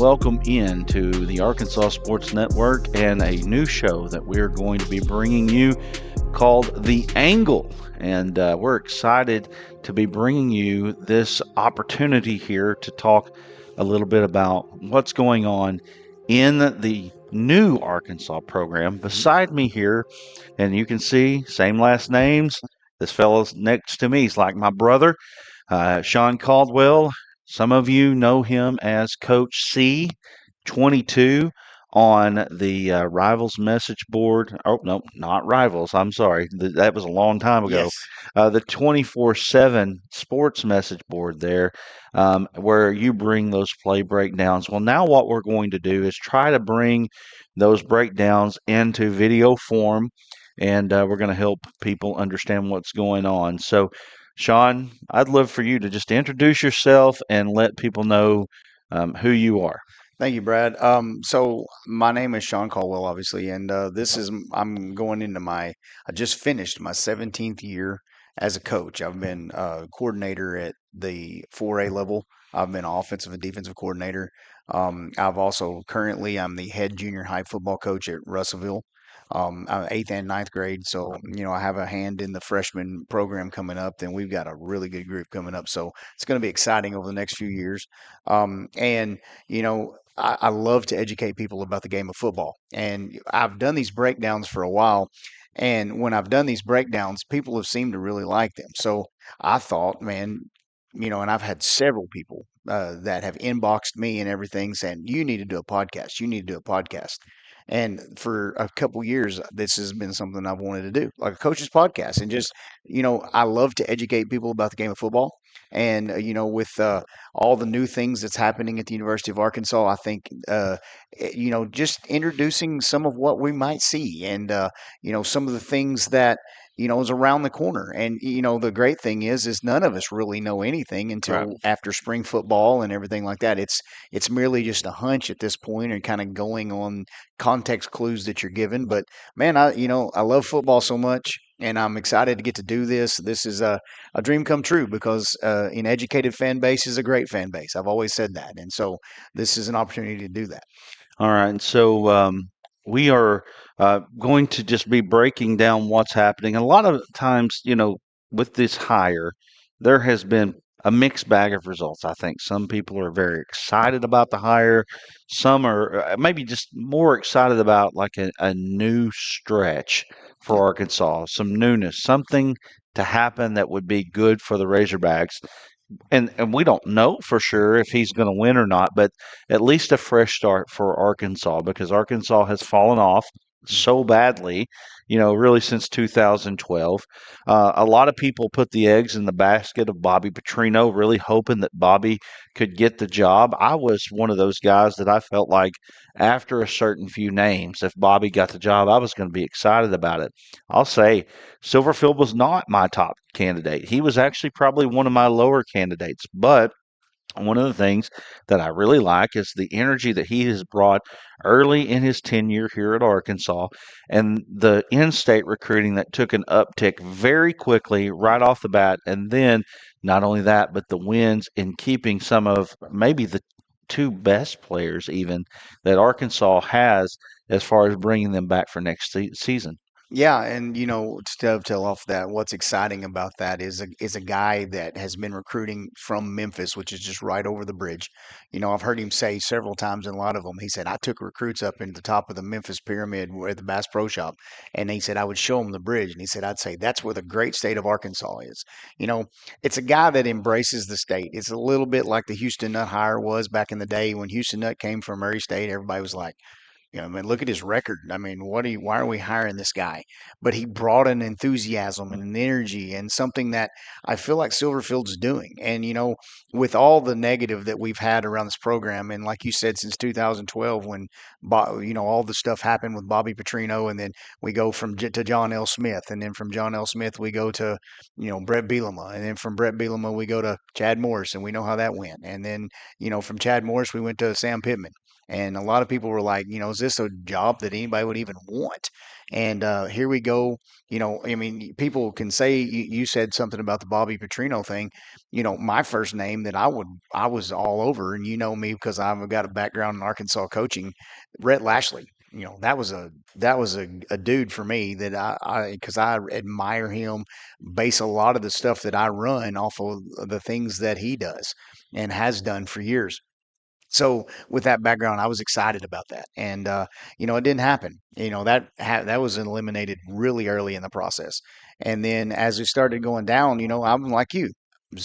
welcome in to the Arkansas Sports Network and a new show that we're going to be bringing you called The Angle. And we're excited to be bringing you this opportunity here to talk a little bit about what's going on in the new Arkansas program. Beside me here, and you can see, same last names. This fellow's next to me. He's like my brother, Sean Caldwell. Some of you know him as Coach C, 22 on the Rivals message board. Oh, no, not Rivals. I'm sorry. That was a long time ago. Yes. The 24/7 sports message board there, where you bring those play breakdowns. Well, now what we're going to do is try to bring those breakdowns into video form, and we're going to help people understand what's going on. So, Sean, I'd love for you to just introduce yourself and let people know who you are. Thank you, Brad. So my name is Sean Caldwell, obviously, and I'm going into I just finished my 17th year as a coach. I've been coordinator at the 4A level. I've been offensive and defensive coordinator. I'm the head junior high football coach at Russellville. I'm eighth and ninth grade, so I have a hand in the freshman program coming up. Then we've got a really good group coming up, so it's going to be exciting over the next few years. And I love to educate people about the game of football. And I've done these breakdowns for a while. And when I've done these breakdowns, people have seemed to really like them. So I thought, man, and I've had several people that have inboxed me and everything saying, you need to do a podcast. You need to do a podcast. And for a couple years, this has been something I've wanted to do, like a coach's podcast. And just, I love to educate people about the game of football. And, with all the new things that's happening at the University of Arkansas, I think, just introducing some of what we might see and, some of the things that, is around the corner. And, the great thing is none of us really know anything Right. until after spring football and everything like that. It's merely just a hunch at this point and kind of going on context clues that you're given. But man, I love football so much and I'm excited to get to do this. This is a dream come true because an educated fan base is a great fan base. I've always said that. And so this is an opportunity to do that. All right. And so we are going to just be breaking down what's happening. And a lot of times, with this hire, there has been a mixed bag of results. I think some people are very excited about the hire. Some are maybe just more excited about like a new stretch for Yeah. Arkansas, some newness, something to happen that would be good for the Razorbacks. And we don't know for sure if he's going to win or not, but at least a fresh start for Arkansas because Arkansas has fallen off so badly, really since 2012. A lot of people put the eggs in the basket of Bobby Petrino, really hoping that Bobby could get the job. I was one of those guys that I felt like after a certain few names, if Bobby got the job, I was going to be excited about it. I'll say Silverfield was not my top candidate. He was actually probably one of my lower candidates, but one of the things that I really like is the energy that he has brought early in his tenure here at Arkansas and the in state recruiting that took an uptick very quickly right off the bat. And then not only that, but the wins in keeping some of maybe the two best players, even that Arkansas has as far as bringing them back for next season. Yeah, and to dovetail off that, what's exciting about that is a guy that has been recruiting from Memphis, which is just right over the bridge. I've heard him say several times in a lot of them. He said, "I took recruits up into the top of the Memphis pyramid at the Bass Pro Shop," and he said I would show them the bridge, and he said I'd say that's where the great state of Arkansas is. You know, it's a guy that embraces the state. It's a little bit like the Houston Nut hire was back in the day when Houston Nut came from Murray State. Everybody was like, I mean, look at his record. I mean, why are we hiring this guy? But he brought an enthusiasm and an energy and something that I feel like Silverfield's doing. And, with all the negative that we've had around this program, and like you said, since 2012, when, all the stuff happened with Bobby Petrino, and then we go to John L. Smith, and then from John L. Smith, we go to, Brett Bielema, and then from Brett Bielema, we go to Chad Morris, and we know how that went. And then, from Chad Morris, we went to Sam Pittman. And a lot of people were like, is this a job that anybody would even want? And here we go. I mean, people can say you said something about the Bobby Petrino thing. My first name that I was all over, and me because I've got a background in Arkansas coaching, Rhett Lashley. That was a dude for me that because I admire him, base a lot of the stuff that I run off of the things that he does and has done for years. So with that background, I was excited about that, and it didn't happen. That was eliminated really early in the process, and then as we started going down, I'm like you.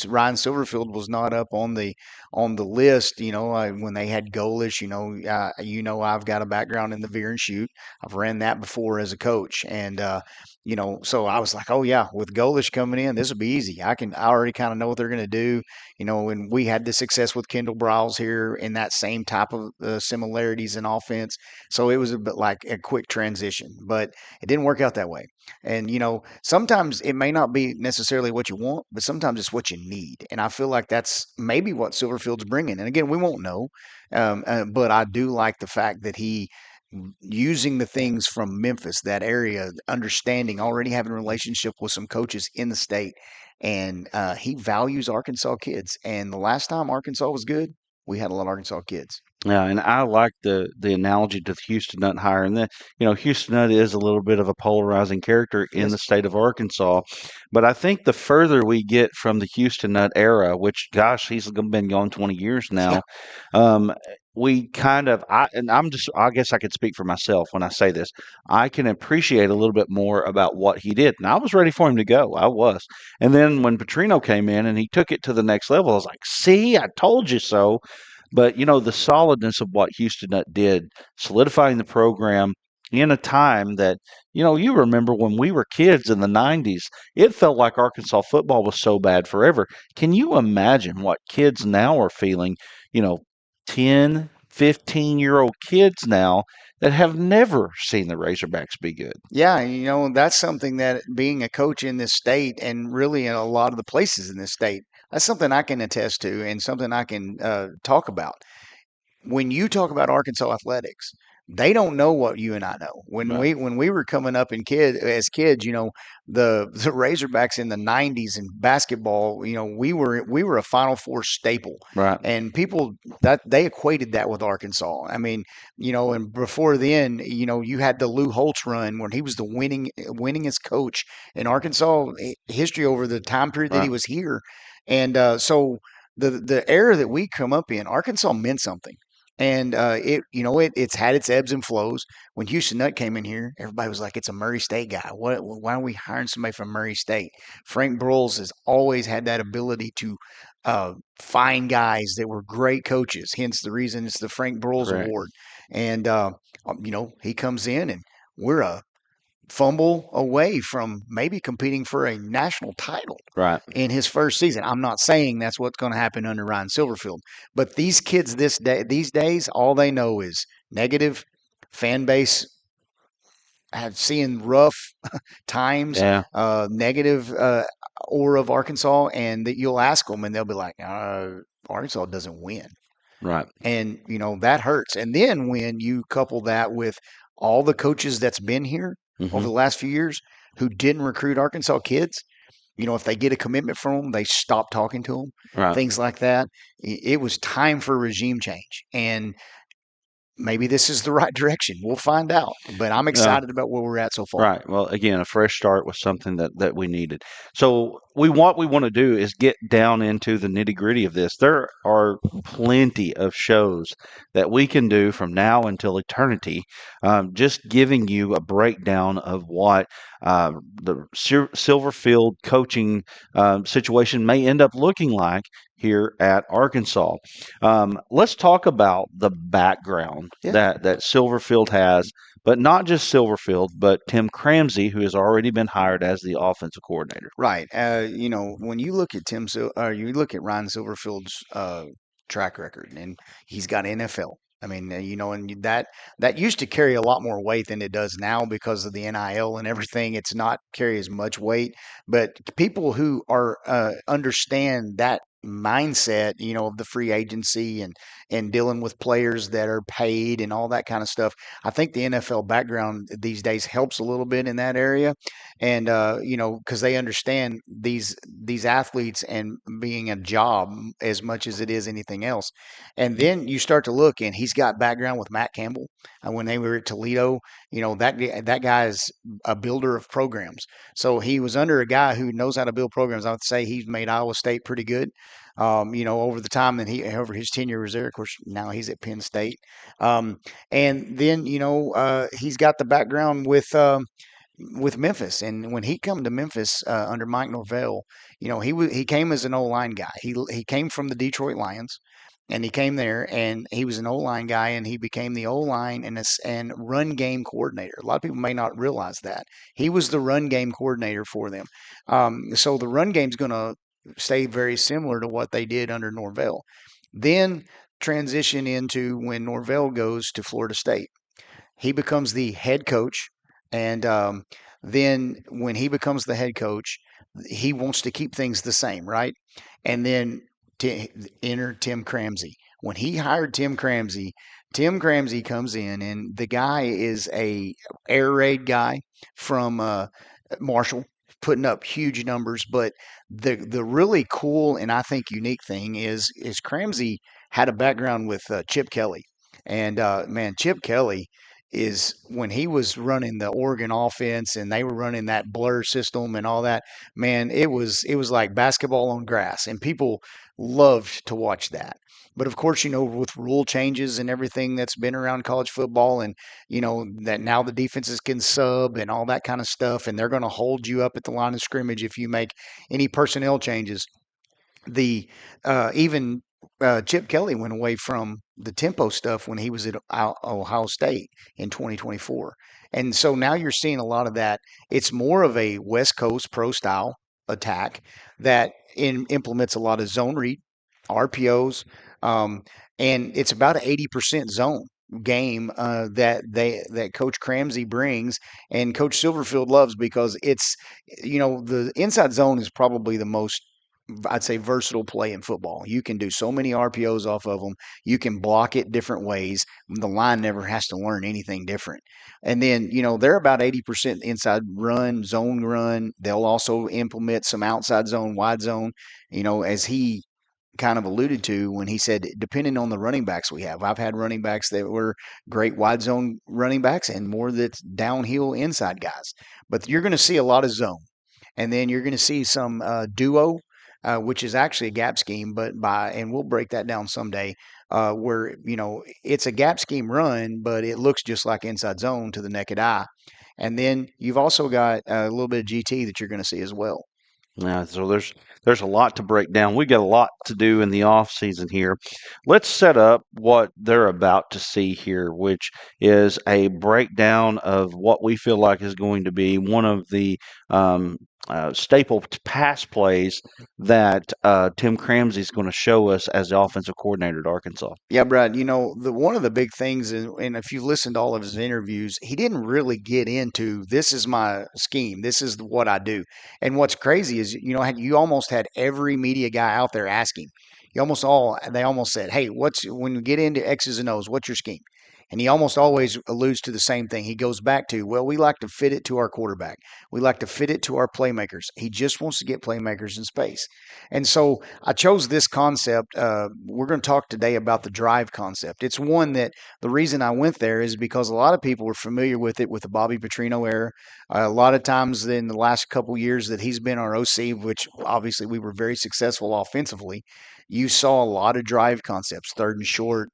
Ryan Silverfield was not up on the list. When they had Golish. I've got a background in the veer and shoot. I've ran that before as a coach, and so I was like, oh yeah, with Golish coming in, this will be easy. I already kind of know what they're going to do. And we had the success with Kendall Briles here in that same type of similarities in offense. So it was a bit like a quick transition, but it didn't work out that way. And, sometimes it may not be necessarily what you want, but sometimes it's what you need. And I feel like that's maybe what Silverfield's bringing. And again, we won't know. But I do like the fact that he using the things from Memphis, that area, understanding, already having a relationship with some coaches in the state, and he values Arkansas kids. And the last time Arkansas was good, we had a lot of Arkansas kids. Yeah, and I like the analogy to the Houston Nutt hire. And then, Houston Nutt is a little bit of a polarizing character in Yes. the state of Arkansas. But I think the further we get from the Houston Nutt era, which, gosh, he's been gone 20 years Yeah. now, we I guess I could speak for myself when I say this. I can appreciate a little bit more about what he did. And I was ready for him to go. I was. And then when Petrino came in and he took it to the next level, I was like, see, I told you so. But the solidness of what Houston Nutt did, solidifying the program in a time that you remember when we were kids in the '90s, it felt like Arkansas football was so bad forever. Can you imagine what kids now are feeling? You know, 10, 15-year-old kids now that have never seen the Razorbacks be good. Yeah, that's something that being a coach in this state and really in a lot of the places in this state, that's something I can attest to and something I can talk about. When you talk about Arkansas athletics, they don't know what you and I know. When Right, we were coming up as kids, the Razorbacks in the '90s in basketball, we were a Final Four staple, right, and people that they equated that with Arkansas. I mean, and before then, you had the Lou Holtz run when he was the winningest coach in Arkansas history over the time period that he right, was here, and so the era that we come up in, Arkansas meant something. And it's had its ebbs and flows. When Houston Nutt came in here, everybody was like, "It's a Murray State guy. Why are we hiring somebody from Murray State?" Frank Broyles has always had that ability to find guys that were great coaches. Hence the reason it's the Frank Broyles correct. Award. And he comes in, and we're a fumble away from maybe competing for a national title Right, in his first season. I'm not saying that's what's going to happen under Ryan Silverfield, but these kids these days, all they know is negative fan base have seen rough times, yeah, negative aura of Arkansas, and that you'll ask them and they'll be like, Arkansas doesn't win. right, And, that hurts. And then when you couple that with all the coaches that's been here over hmm, the last few years who didn't recruit Arkansas kids, if they get a commitment from them, they stop talking to them, right. things like that. It was time for regime change. And maybe this is the right direction. We'll find out. But I'm Yeah. excited about where we're at so far. Right. Well, again, a fresh start was something that we needed. So what we want to do is get down into the nitty gritty of this. There are plenty of shows that we can do from now until eternity, just giving you a breakdown of what the Silverfield coaching situation may end up looking like here at Arkansas. Let's talk about the background Yeah. that Silverfield has, but not just Silverfield, but Tim Cramsey, who has already been hired as the offensive coordinator. Right. When you look at you look at Ryan Silverfield's track record, and he's got NFL. I mean, and that used to carry a lot more weight than it does now because of the NIL and everything. It's not carry as much weight, but people who are understand that mindset, of the free agency and dealing with players that are paid and all that kind of stuff. I think the NFL background these days helps a little bit in that area, and because they understand these athletes and being a job as much as it is anything else. And then you start to look, and he's got background with Matt Campbell. When they were at Toledo, that guy is a builder of programs. So he was under a guy who knows how to build programs. I would say he's made Iowa State pretty good. Over the time that over his tenure was there. Of course, now he's at Penn State. And then he's got the background with Memphis. And when he come to Memphis under Mike Norvell, he came as an O line guy. He came from the Detroit Lions, and he came there and he was an O line guy, and he became the O line and run game coordinator. A lot of people may not realize that he was the run game coordinator for them. So the run game's going to stay very similar to what they did under Norvell. Then transition into when Norvell goes to Florida State. He becomes the head coach, and then when he becomes the head coach, he wants to keep things the same, right? And then enter Tim Cramsey. When he hired Tim Cramsey comes in, and the guy is a air raid guy from Marshall, putting up huge numbers. But the really cool and I think unique thing is Cramsey had a background with Chip Kelly, and man, Chip Kelly is when he was running the Oregon offense and they were running that blur system and all that, man, it was like basketball on grass, and people loved to watch that. But of course, with rule changes and everything that's been around college football, and that now the defenses can sub and all that kind of stuff, and they're going to hold you up at the line of scrimmage if you make any personnel changes. The even Chip Kelly went away from the tempo stuff when he was at Ohio State in 2024, and so now you're seeing a lot of that. It's more of a West Coast pro style attack that implements a lot of zone read, RPOs, um, and it's about an 80% zone game that Coach Cramsey brings and Coach Silverfield loves, because it's the inside zone is probably the most, I'd say, versatile play in football. You can do so many RPOs off of them. You can block it different ways. The line never has to learn anything different. And then, they're about 80% inside run, zone run. They'll also implement some outside zone, wide zone, as he kind of alluded to when he said, depending on the running backs we have. I've had running backs that were great wide zone running backs and more that's downhill inside guys. But you're going to see a lot of zone. And then you're going to see some duo, which is actually a gap scheme, and we'll break that down someday, where it's a gap scheme run, but it looks just like inside zone to the naked eye. And then you've also got a little bit of GT that you're going to see as well. Yeah, so there's a lot to break down. We got a lot to do in the off season here. Let's set up what they're about to see here, which is a breakdown of what we feel like is going to be one of the staple pass plays that Tim Cramsey is going to show us as the offensive coordinator at Arkansas. Yeah, Brad, the one of the big things, and if you listen to all of his interviews, he didn't really get into this is my scheme, this is what I do. And what's crazy is, you almost had every media guy out there asking. They almost said, "Hey, when you get into X's and O's, what's your scheme?" And he almost always alludes to the same thing. He goes back to, well, we like to fit it to our quarterback. We like to fit it to our playmakers. He just wants to get playmakers in space. And so I chose this concept. We're going to talk today about the drive concept. It's one that the reason I went there is because a lot of people are familiar with it with the Bobby Petrino era. A lot of times in the last couple years that he's been our OC, which obviously we were very successful offensively, you saw a lot of drive concepts, third and short.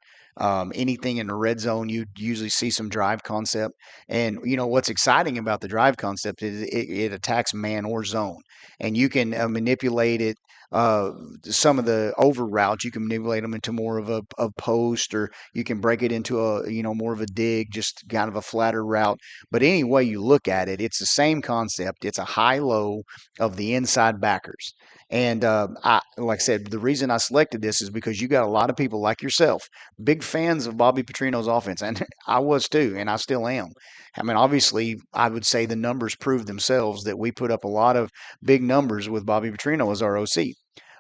Anything in the red zone, you usually see some drive concept. And what's exciting about the drive concept is it attacks man or zone, and you can manipulate it. Some of the over routes, you can manipulate them into more of a post, or you can break it into a more of a dig, just kind of a flatter route. But any way you look at it, it's the same concept. It's a high-low of the inside backers. And like I said, the reason I selected this is because you got a lot of people like yourself, big fans of Bobby Petrino's offense, and I was too, and I still am. I mean, obviously, I would say the numbers prove themselves that we put up a lot of big numbers with Bobby Petrino as our OC.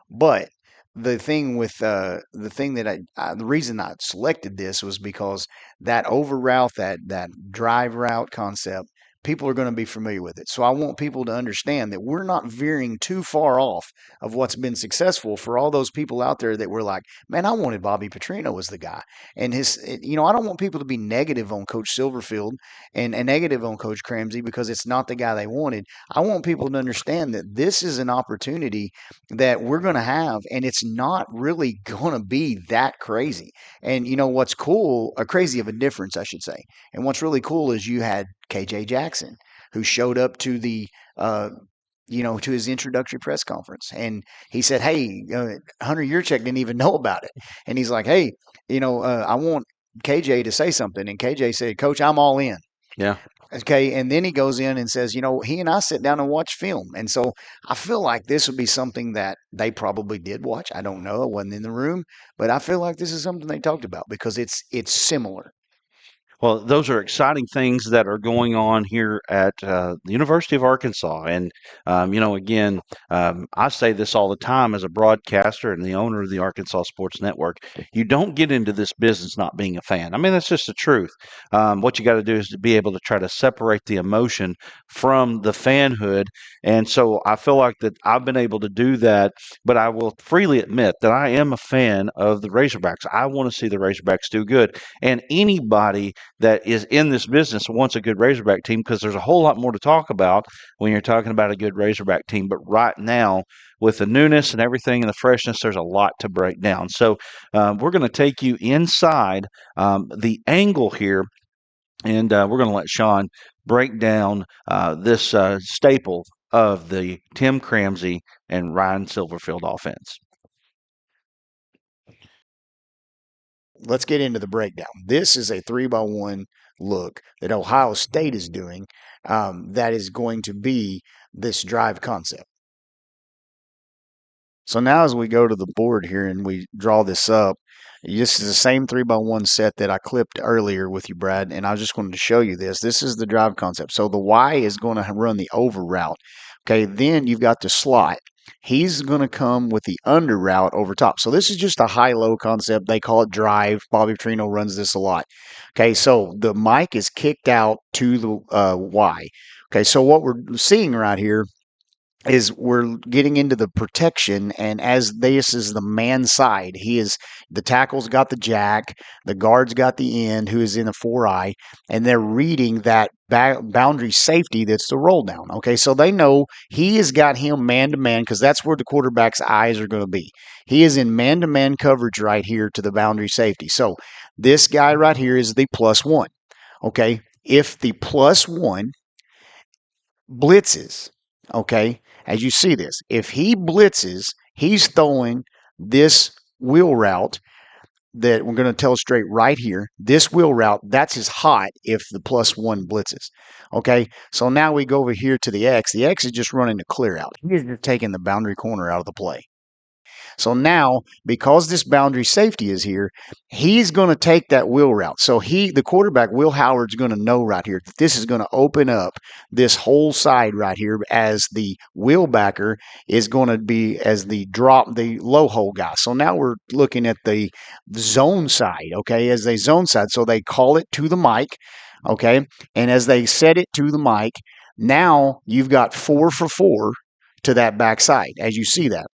But the thing that the reason I selected this was because that over route, that drive route concept, people are going to be familiar with it. So I want people to understand that we're not veering too far off of what's been successful for all those people out there that were like, man, I wanted Bobby Petrino as the guy. And I don't want people to be negative on Coach Silverfield and negative on Coach Cramsey because it's not the guy they wanted. I want people to understand that this is an opportunity that we're going to have, and it's not really going to be that crazy. And what's cool, or crazy of a difference, I should say. And what's really cool is you had KJ Jackson, who showed up to the to his introductory press conference. And he said, hey, Hunter Yurchek didn't even know about it. And he's like, hey, I want KJ to say something. And KJ said, Coach, I'm all in. Yeah. Okay. And then he goes in and says, he and I sit down and watch film. And so I feel like this would be something that they probably did watch. I don't know. I wasn't in the room, but I feel like this is something they talked about because it's similar. Well, those are exciting things that are going on here at the University of Arkansas. And, again, I say this all the time as a broadcaster and the owner of the Arkansas Sports Network. You don't get into this business not being a fan. I mean, that's just the truth. What you got to do is to be able to try to separate the emotion from the fanhood. And so I feel like that I've been able to do that, but I will freely admit that I am a fan of the Razorbacks. I want to see the Razorbacks do good. And anybody that is in this business wants a good Razorback team because there's a whole lot more to talk about when you're talking about a good Razorback team. But right now, with the newness and everything and the freshness, there's a lot to break down. So we're going to take you inside the angle here, and we're going to let Sean break down this staple of the Tim Cramsey and Ryan Silverfield offense. Let's get into the breakdown. This is a 3-by-1 look that Ohio State is doing that is going to be this drive concept. So now as we go to the board here and we draw this up, this is the same 3-by-1 set that I clipped earlier with you, Brad, and I just wanted to show you this. This is the drive concept. So the Y is going to run the over route. Okay, then you've got the slot. He's going to come with the under route over top. So this is just a high-low concept. They call it drive. Bobby Petrino runs this a lot. Okay, so the mic is kicked out to the Y. Okay, so what we're seeing right here is we're getting into the protection, and as this is the man side, the tackle's got the jack, the guard's got the end who is in a 4-eye, and they're reading that boundary safety that's the roll down. Okay, so they know he has got him man to man because that's where the quarterback's eyes are going to be. He is in man to man coverage right here to the boundary safety. So this guy right here is the +1. Okay, if the +1 blitzes, okay, as you see this, if he blitzes, he's throwing this wheel route that we're going to tell straight right here. This wheel route, that's his hot if the +1 blitzes. Okay, so now we go over here to the X. The X is just running the clear out. He's just taking the boundary corner out of the play. So now, because this boundary safety is here, he's going to take that wheel route. So the quarterback, Will Howard's going to know right here that this is going to open up this whole side right here as the wheel backer is going to be as the low hole guy. So now we're looking at the zone side, okay, as a zone side. So they call it to the mic, okay, and as they set it to the mic, now you've got 4 for 4 to that backside, as you see that.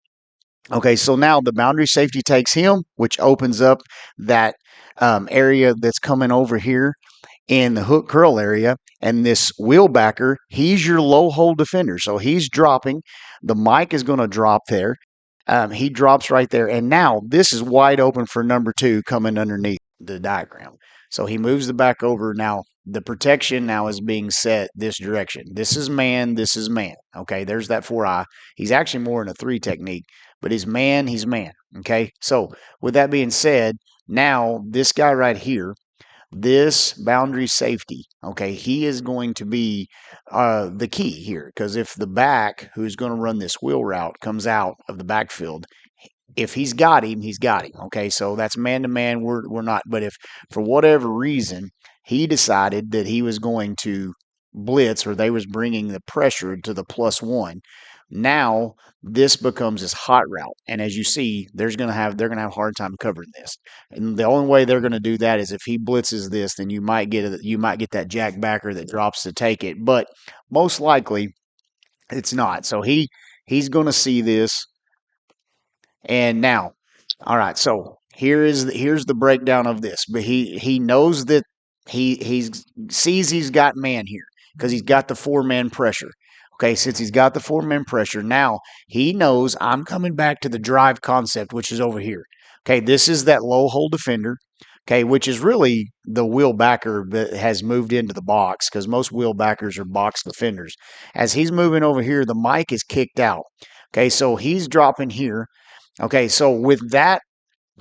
Okay, so now the boundary safety takes him, which opens up that area that's coming over here in the hook curl area. And this wheel backer, he's your low hold defender. So he's dropping. The mic is going to drop there. He drops right there. And now this is wide open for number 2 coming underneath the diagram. So he moves the back over. Now the protection now is being set this direction. This is man. This is man. Okay, there's that 4-eye. He's actually more in a 3 technique, but he's man. Okay, so with that being said, now this guy right here, this boundary safety, okay, he is going to be the key here because if the back who's going to run this wheel route comes out of the backfield, if he's got him, he's got him. Okay, so that's man to man. We're not, but if for whatever reason he decided that he was going to blitz or they was bringing the pressure to the +1, Now this becomes this hot route, and as you see, they're gonna have a hard time covering this. And the only way they're gonna do that is if he blitzes this, then you might get that jack backer that drops to take it, but most likely it's not. So he's gonna see this, and now, all right. So here's the breakdown of this. But he knows that he sees he's got man here because he's got the 4-man pressure. Okay, since he's got the 4-man pressure, now he knows I'm coming back to the drive concept, which is over here. Okay, this is that low hole defender. Okay, which is really the wheel backer that has moved into the box because most wheel backers are box defenders. As he's moving over here, the mic is kicked out. Okay, so he's dropping here. Okay, so with that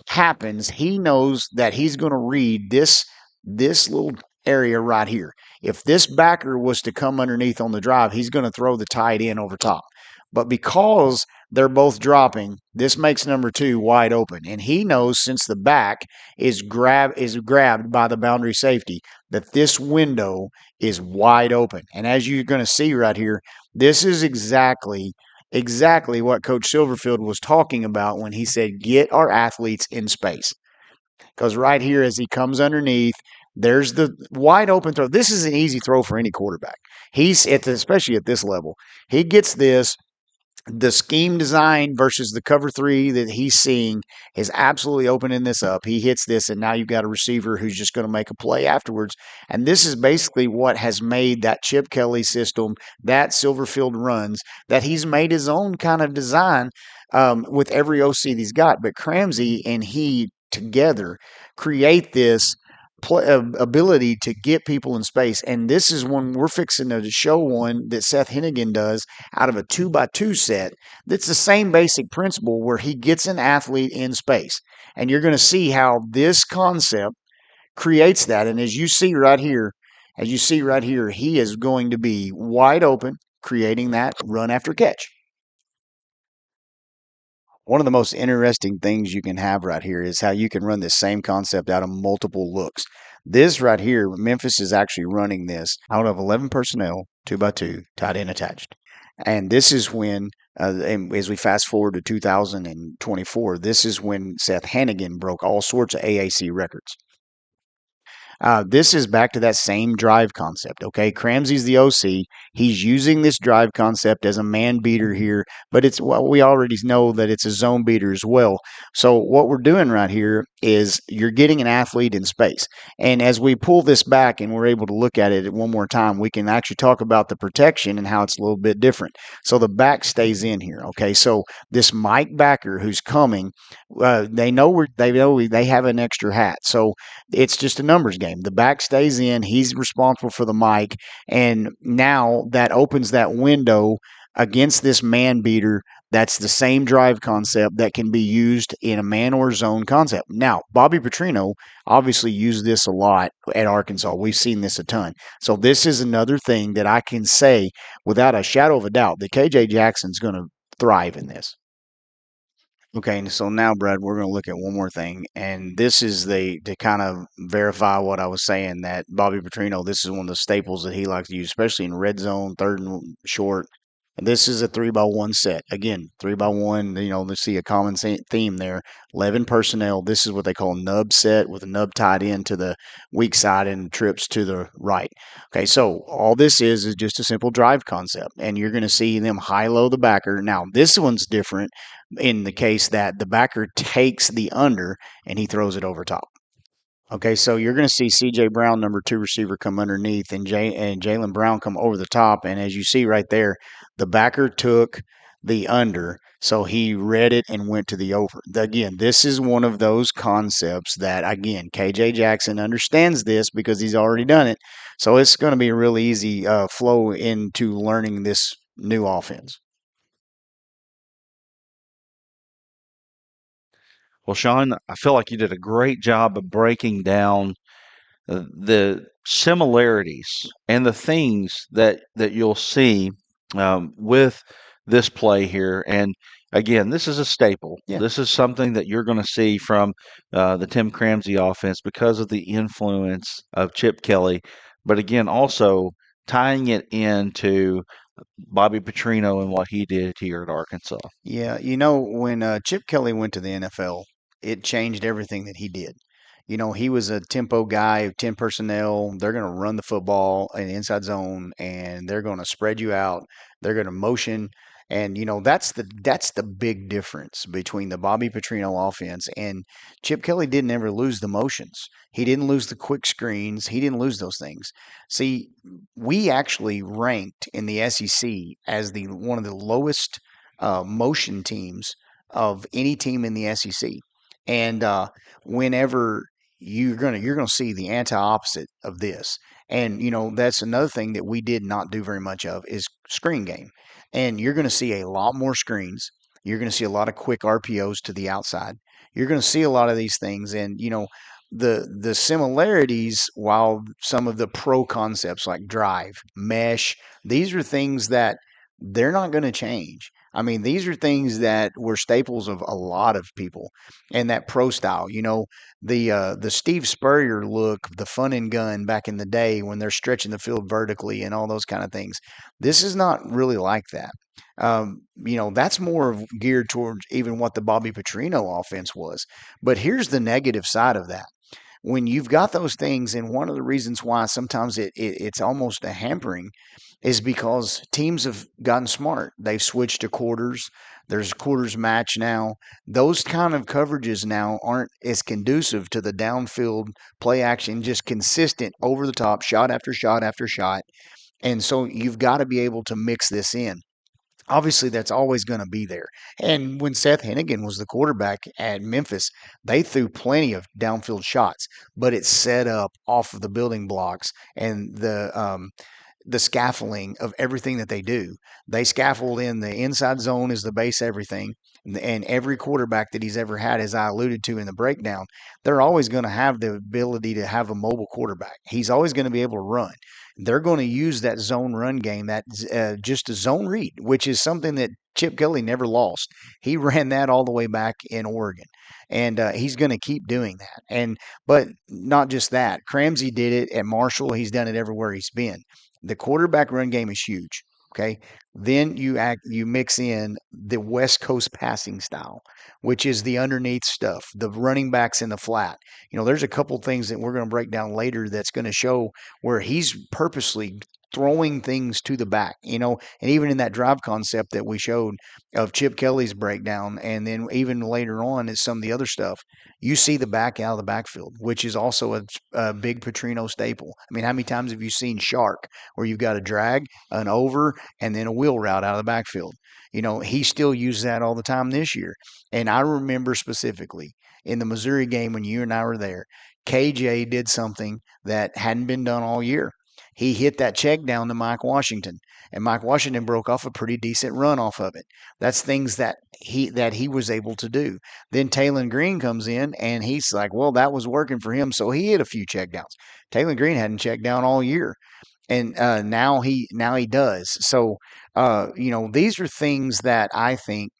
happens, he knows that he's going to read this little area right here. If this backer was to come underneath on the drive, he's going to throw the tight end over top. But because they're both dropping, this makes number 2 wide open. And he knows since the back is grabbed by the boundary safety that this window is wide open. And as you're going to see right here, this is exactly what Coach Silverfield was talking about when he said, get our athletes in space. Because right here, as he comes underneath, there's the wide open throw. This is an easy throw for any quarterback. Especially at this level. He gets this. The scheme design versus the cover 3 that he's seeing is absolutely opening this up. He hits this, and now you've got a receiver who's just going to make a play afterwards. And this is basically what has made that Chip Kelly system, that Silverfield runs, that he's made his own kind of design with every OC he's got. But Cramsey and he together create this ability to get people in space. And this is when we're fixing to show one that Seth Hennigan does out of a 2x2 set. That's the same basic principle where he gets an athlete in space. And you're going to see how this concept creates that. And as you see right here, he is going to be wide open, creating that run after catch. One of the most interesting things you can have right here is how you can run this same concept out of multiple looks. This right here, Memphis is actually running this out of 11 personnel, 2x2, tight end attached. And this is when, as we fast forward to 2024, this is when Seth Hannigan broke all sorts of AAC records. This is back to that same drive concept. Okay, Cramsey's the OC. He's using this drive concept as a man beater here, but we already know that it's a zone beater as well. So what we're doing right here is you're getting an athlete in space. And as we pull this back and we're able to look at it one more time, we can actually talk about the protection and how it's a little bit different. So the back stays in here. Okay, so this Mike backer who's coming, they know they have an extra hat. So it's just a numbers game. The back stays in. He's responsible for the mic. And now that opens that window against this man beater. That's the same drive concept that can be used in a man or zone concept. Now, Bobby Petrino obviously used this a lot at Arkansas. We've seen this a ton. So this is another thing that I can say without a shadow of a doubt that KJ Jackson's going to thrive in this. Okay, and so now, Brad, we're going to look at one more thing, and this is to kind of verify what I was saying that Bobby Petrino, this is one of the staples that he likes to use, especially in red zone, third and short. And this is a 3x1 set. Again, 3x1, let's see a common theme there. 11 personnel. This is what they call nub set with a nub tied in to the weak side and trips to the right. Okay, so all this is just a simple drive concept, and you're going to see them high-low the backer. Now, this one's different in the case that the backer takes the under and he throws it over top. Okay, so you're going to see C.J. Brown, number 2 receiver, come underneath, and Jalen Brown come over the top. And as you see right there, the backer took the under, so he read it and went to the over. Again, this is one of those concepts that, again, K.J. Jackson understands this because he's already done it. So it's going to be a really easy flow into learning this new offense. Well, Sean, I feel like you did a great job of breaking down the similarities and the things that you'll see with this play here. And again, this is a staple. Yeah. This is something that you're going to see from the Tim Cramsey offense because of the influence of Chip Kelly. But again, also tying it into Bobby Petrino and what he did here at Arkansas. Yeah, when Chip Kelly went to the NFL, it changed everything that he did. He was a tempo guy, 10 personnel. They're going to run the football in the inside zone and they're going to spread you out. They're going to motion. And that's the big difference between the Bobby Petrino offense and Chip Kelly didn't ever lose the motions. He didn't lose the quick screens. He didn't lose those things. See, we actually ranked in the SEC as the one of the lowest motion teams of any team in the SEC. And whenever you're gonna see the anti opposite of this, and that's another thing that we did not do very much of is screen game, and you're gonna see a lot more screens. You're gonna see a lot of quick RPOs to the outside. You're gonna see a lot of these things, and the similarities, while some of the pro concepts like drive, mesh, these are things that they're not going to change. I mean, these are things that were staples of a lot of people, and that pro style. The Steve Spurrier look, the fun and gun back in the day when they're stretching the field vertically and all those kind of things. This is not really like that. That's more geared towards even what the Bobby Petrino offense was. But here's the negative side of that when you've got those things, and one of the reasons why sometimes it's almost a hampering is because teams have gotten smart. They've switched to quarters. There's quarters match now. Those kind of coverages now aren't as conducive to the downfield play action, just consistent over the top, shot after shot after shot. And so you've got to be able to mix this in. Obviously, that's always going to be there. And when Seth Hennigan was the quarterback at Memphis, they threw plenty of downfield shots, but it's set up off of the building blocks and the scaffolding of everything that they do. They scaffold in the inside zone is the base everything. And every quarterback that he's ever had, as I alluded to in the breakdown, they're always going to have the ability to have a mobile quarterback. He's always going to be able to run. They're going to use that zone run game, that just a zone read, which is something that Chip Kelly never lost. He ran that all the way back in Oregon, and he's going to keep doing that. But not just that, Cramsey did it at Marshall. He's done it everywhere he's been. The quarterback run game is huge. Okay. Then you mix in the West Coast passing style, which is the underneath stuff, the running backs in the flat. There's a couple things that we're going to break down later that's going to show where he's purposely throwing things to the back, and even in that drive concept that we showed of Chip Kelly's breakdown, and then even later on is some of the other stuff, you see the back out of the backfield, which is also a big Petrino staple. I mean, how many times have you seen Shark where you've got a drag, an over, and then a wheel route out of the backfield? He still uses that all the time this year. And I remember specifically in the Missouri game when you and I were there, KJ did something that hadn't been done all year. He hit that check down to Mike Washington, and Mike Washington broke off a pretty decent run off of it. That's things that he was able to do. Then Taylor Green comes in, and he's like, well, that was working for him, so he hit a few check downs. Taylor Green hadn't checked down all year, and now he does. So these are things that I think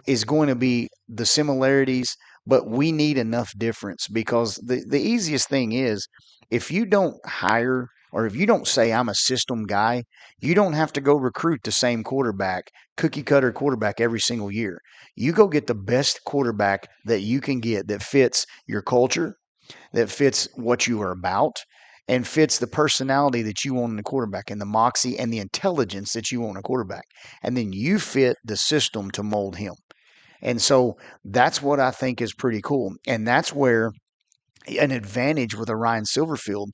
is going to be the similarities, but we need enough difference because the easiest thing is if you don't hire or if you don't say I'm a system guy, you don't have to go recruit the same quarterback, cookie cutter quarterback every single year. You go get the best quarterback that you can get that fits your culture, that fits what you are about, and fits the personality that you want in a quarterback and the moxie and the intelligence that you want in a quarterback. And then you fit the system to mold him. And so that's what I think is pretty cool. And that's where an advantage with a Ryan Silverfield,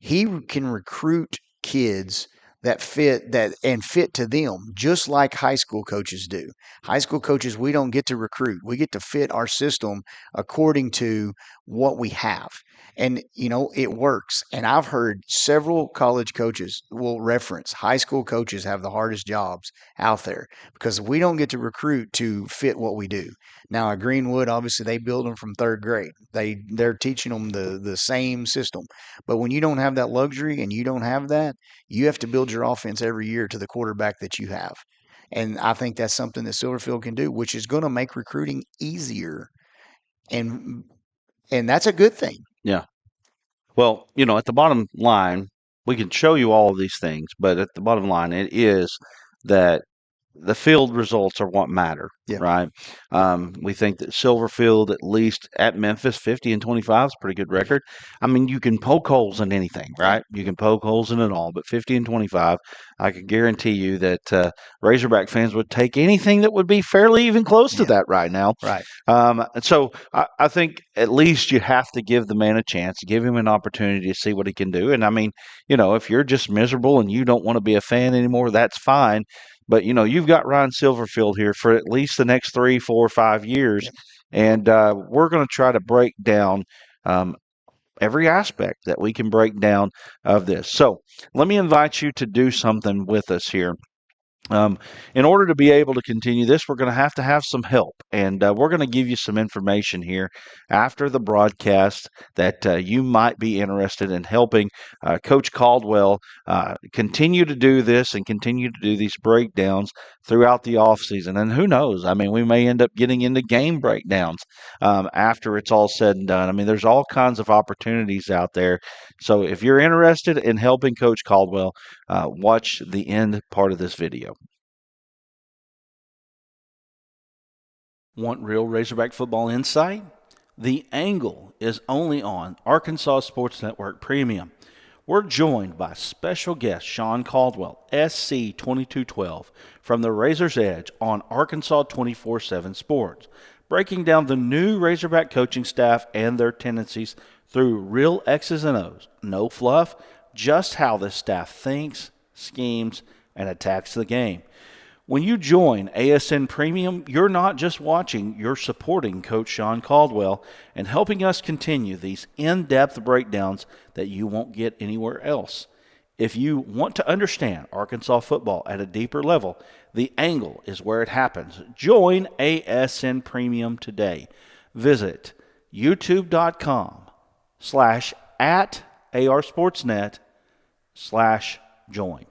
he can recruit kids that fit to them just like high school coaches do. High school coaches, we don't get to recruit. We get to fit our system according to what we have. And it works. And I've heard several college coaches will reference high school coaches have the hardest jobs out there because we don't get to recruit to fit what we do. Now at Greenwood, obviously they build them from third grade. They're teaching them the same system. But when you don't have that luxury and you don't have that, you have to build your offense every year to the quarterback that you have. And I think that's something that Silverfield can do, which is going to make recruiting easier. And and that's a good thing. Yeah. Well, at the bottom line, we can show you all of these things, but at the bottom line, it is that the field results are what matter, Yeah. right? We think that Silverfield, at least at Memphis, 50-25 is a pretty good record. I mean, you can poke holes in anything, Yeah. right? You can poke holes in it all, but 50-25, I can guarantee you that Razorback fans would take anything that would be fairly even close to Yeah. that right now. Right. And so I think at least you have to give the man a chance, give him an opportunity to see what he can do. And I mean, if you're just miserable and you don't want to be a fan anymore, that's fine. But you've got Ryan Silverfield here for at least the next 3, 4, 5 years, Yeah. and we're going to try to break down every aspect that we can break down of this. So let me invite you to do something with us here. In order to be able to continue this, we're going to have some help, and we're going to give you some information here after the broadcast that you might be interested in helping Coach Caldwell continue to do this and continue to do these breakdowns throughout the offseason. And who knows? I mean, we may end up getting into game breakdowns after it's all said and done. I mean, there's all kinds of opportunities out there. So if you're interested in helping Coach Caldwell, watch the end part of this video. Want real Razorback football insight? The Angle is only on Arkansas Sports Network Premium. We're joined by special guest Sean Caldwell, SC 2212, from the Razor's Edge on Arkansas 24/7 Sports, breaking down the new Razorback coaching staff and their tendencies through real X's and O's, no fluff, just how this staff thinks, schemes, and attacks the game. When you join ASN Premium, you're not just watching, you're supporting Coach Sean Caldwell and helping us continue these in-depth breakdowns that you won't get anywhere else. If you want to understand Arkansas football at a deeper level, The Angle is where it happens. Join ASN Premium today. Visit youtube.com/@ARSportsnet/join.